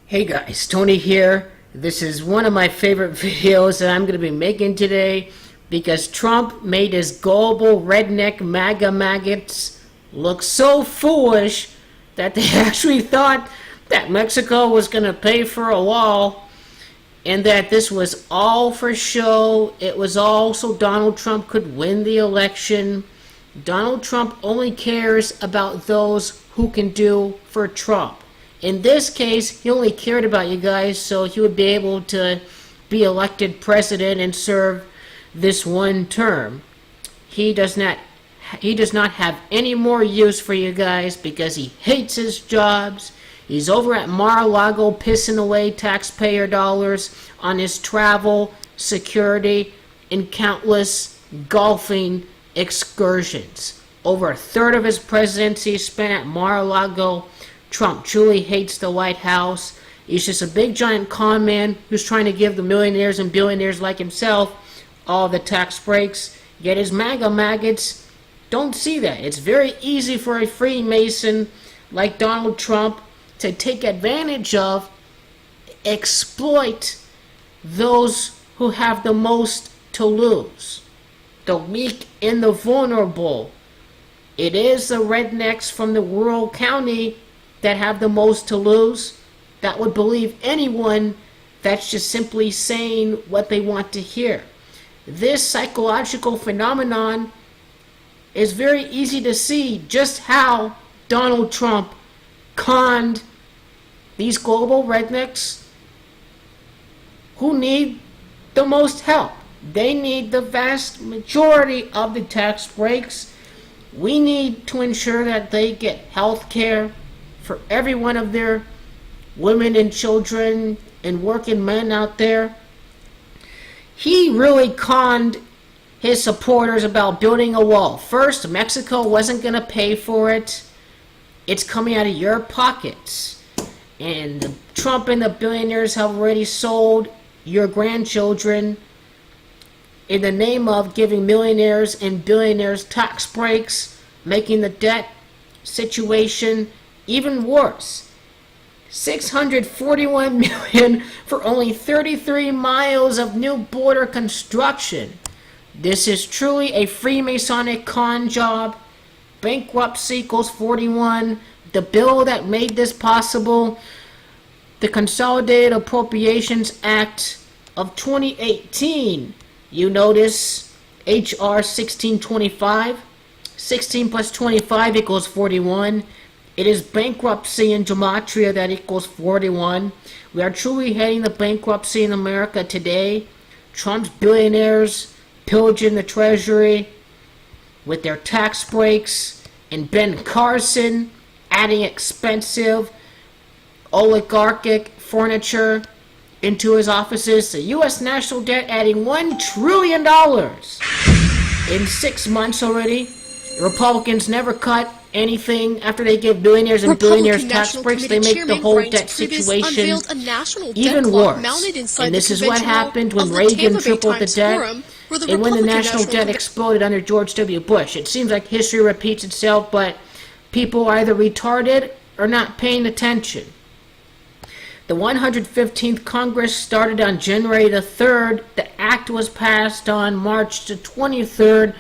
Hey guys, Tony here. This is one of my favorite videos that I'm going to be making today because Trump made his global redneck MAGA maggots look so foolish that they actually thought that Mexico was going to pay for a wall and that this was all for show. It was all so Donald Trump could win the election. Donald Trump only cares about those who can do for Trump. In this case, he only cared about you guys so he would be able to be elected president and serve this one term. He does not have any more use for you guys because he hates his jobs. He's over at Mar-a-Lago pissing away taxpayer dollars on his travel, security, and countless golfing excursions. Over a third of his presidency spent at Mar-a-Lago. Trump truly hates the White House. He's just a big giant con man who's trying to give the millionaires and billionaires like himself all the tax breaks. Yet his MAGA maggots don't see that. It's very easy for a Freemason like Donald Trump to take advantage of, exploit those who have the most to lose. The weak and the vulnerable. It is the rednecks from the rural county that have the most to lose, that would believe anyone that's just simply saying what they want to hear. This psychological phenomenon is very easy to see just how Donald Trump conned these global rednecks who need the most help. They need the vast majority of the tax breaks. We need to ensure that they get health care for every one of their women and children and working men out there. He really conned his supporters about building a wall. First, Mexico wasn't going to pay for it. It's coming out of your pockets. And Trump and the billionaires have already sold your grandchildren in the name of giving millionaires and billionaires tax breaks, making the debt situation even worse. $641 million for only 33 miles of new border construction. This is truly a Freemasonic con job. Bankruptcy equals 41. The bill that made this possible, the Consolidated Appropriations Act of 2018. You notice HR 1625. 16 plus 25 equals 41. It is bankruptcy in gematria that equals 41. We are truly heading to bankruptcy in America today. Trump's billionaires pillaging the treasury with their tax breaks, and Ben Carson adding expensive oligarchic furniture into his offices. The U.S. national debt adding $1 trillion in 6 months already. The Republicans never cut anything after they give billionaires and billionaires tax breaks. They make the whole debt situation even worse. And this is what happened when Reagan tripled the debt and when the national debt exploded under George W. Bush. It seems like history repeats itself, but people are either retarded or not paying attention. The 115th Congress started on January the 3rd. The act was passed on March the 23rd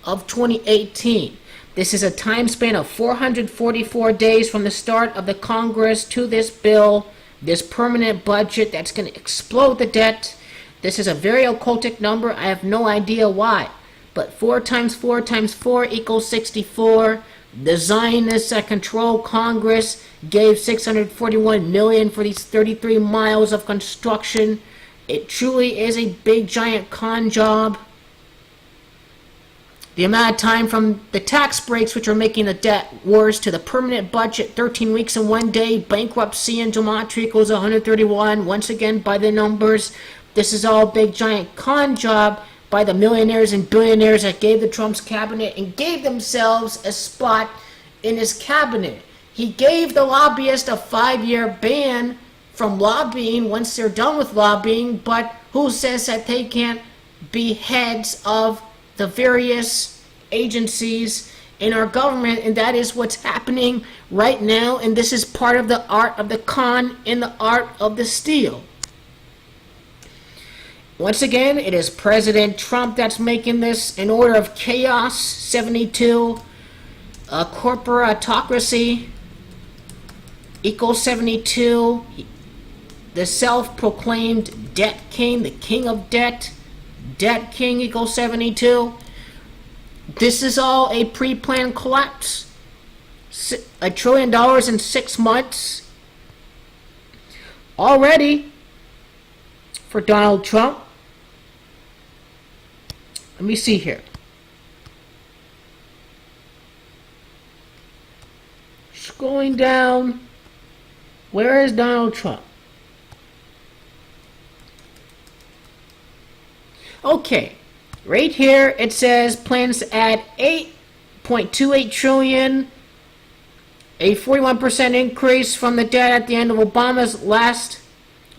of 2018. This is a time span of 444 days from the start of the Congress to this bill, this permanent budget that's going to explode the debt. This is a very occultic number. I have no idea why. But 4 times 4 times 4 equals 64. The Zionists that control Congress gave $641 million for these 33 miles of construction. It truly is a big giant con job. The amount of time from the tax breaks, which are making the debt worse, to the permanent budget, 13 weeks and 1 day, bankruptcy and gematria equals 131. Once again, by the numbers, this is all a big giant con job by the millionaires and billionaires that gave the Trump's cabinet and gave themselves a spot in his cabinet. He gave the lobbyists a 5-year ban from lobbying once they're done with lobbying, but who says that they can't be heads of the various agencies in our government, and that is what's happening right now, and this is part of the art of the con and the art of the steal. Once again, it is President Trump that's making this an order of chaos, 72, corporatocracy, equals 72, the self-proclaimed debt king, the king of debt, debt king equals 72. This is all a pre-planned collapse. $1 trillion in 6 months already for Donald Trump. Let me see here. Scrolling down. Where is Donald Trump? Okay. Right here it says plans to add 8.28 trillion, a 41% increase from the debt at the end of Obama's last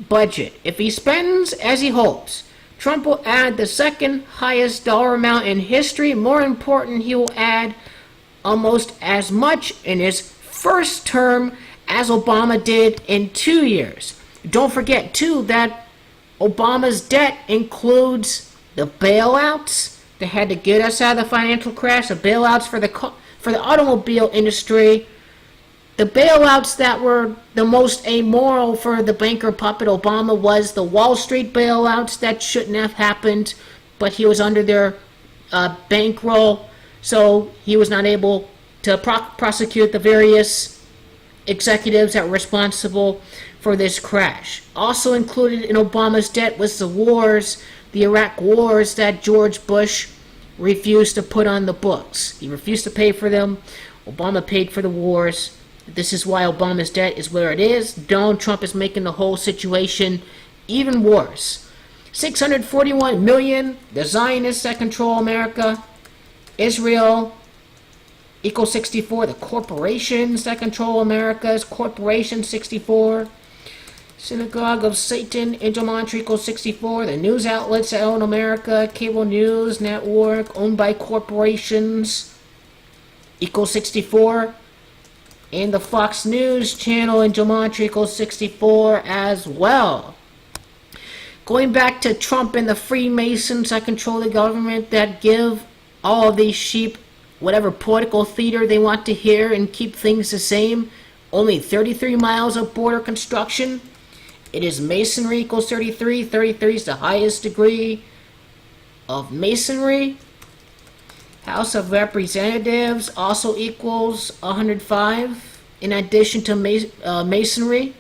budget. If he spends as he hopes, Trump will add the second highest dollar amount in history. More important, he will add almost as much in his first term as Obama did in 2 years. Don't forget, too, that Obama's debt includes the bailouts that had to get us out of the financial crash, the bailouts for the automobile industry, the bailouts that were the most amoral for the banker puppet Obama was the Wall Street bailouts that shouldn't have happened, but he was under their bankroll, so he was not able to prosecute the various executives that were responsible for this crash. Also included in Obama's debt was the wars, the Iraq wars that George Bush refused to put on the books. He refused to pay for them. Obama paid for the wars. This is why Obama's debt is where it is. Donald Trump is making the whole situation even worse. 641 million, the Zionists that control America. Israel equals 64. The corporations that control America is corporation 64. Synagogue of Satan in Gematria equals 64. The news outlets that own America, cable news network owned by corporations equals 64. And the Fox News channel in Gematria equals 64 as well. Going back to Trump and the Freemasons that control the government, that give all of these sheep whatever political theater they want to hear and keep things the same. Only 33 miles of border construction. It is Masonry equals 33. 33 is the highest degree of Masonry. House of Representatives also equals 105 in addition to Masonry.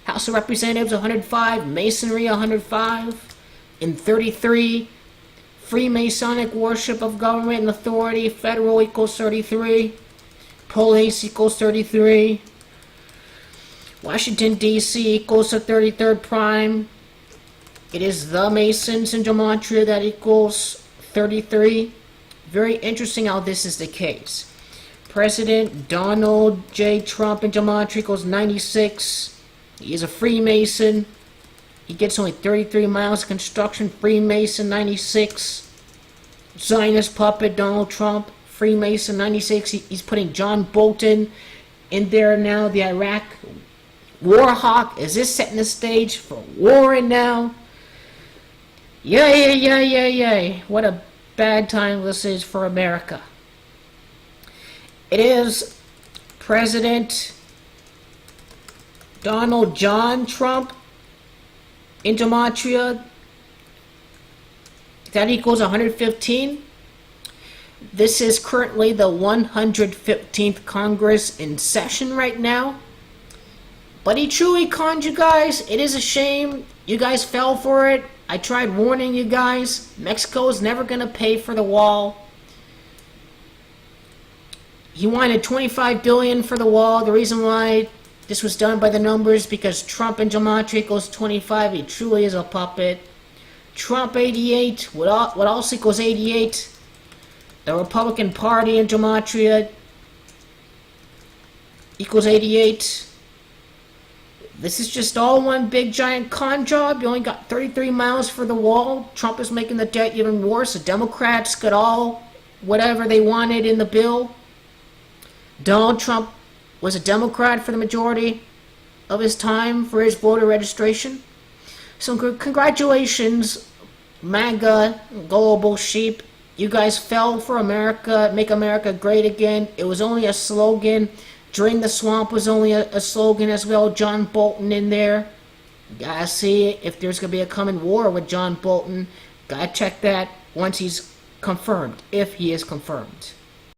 House of Representatives 105, Masonry 105, and 33. Freemasonic worship of government and authority, federal equals 33. Police equals 33. Washington, D.C. equals the 33rd prime. It is the Masons in Gematria that equals 33. Very interesting how this is the case. President Donald J. Trump in Gematria equals 96. He is a Freemason. He gets only 33 miles of construction. Freemason 96. Zionist puppet Donald Trump, Freemason 96. He's putting John Bolton in there now. The Iraq war hawk. Is this setting the stage for warring now? Yay. What a bad time this is for America. It is President Donald John Trump in Gematria. That equals 115. This is currently the 115th Congress in session right now. But he truly conned you guys. It is a shame. You guys fell for it. I tried warning you guys. Mexico is never going to pay for the wall. He wanted $25 billion for the wall. The reason why this was done by the numbers because Trump in Gematria equals 25. He truly is a puppet. Trump 88. What else equals 88? The Republican Party in Gematria equals 88. This is just all one big giant con job. You only got 33 miles for the wall. Trump is making the debt even worse. The Democrats got all whatever they wanted in the bill. Donald Trump was a Democrat for the majority of his time for his voter registration. So congratulations, MAGA, Global Sheep. You guys fell for America, make America great again. It was only a slogan. Drain the Swamp was only a slogan as well. John Bolton in there. Gotta see if there's gonna be a coming war with John Bolton. Gotta check that once he's confirmed, if he is confirmed.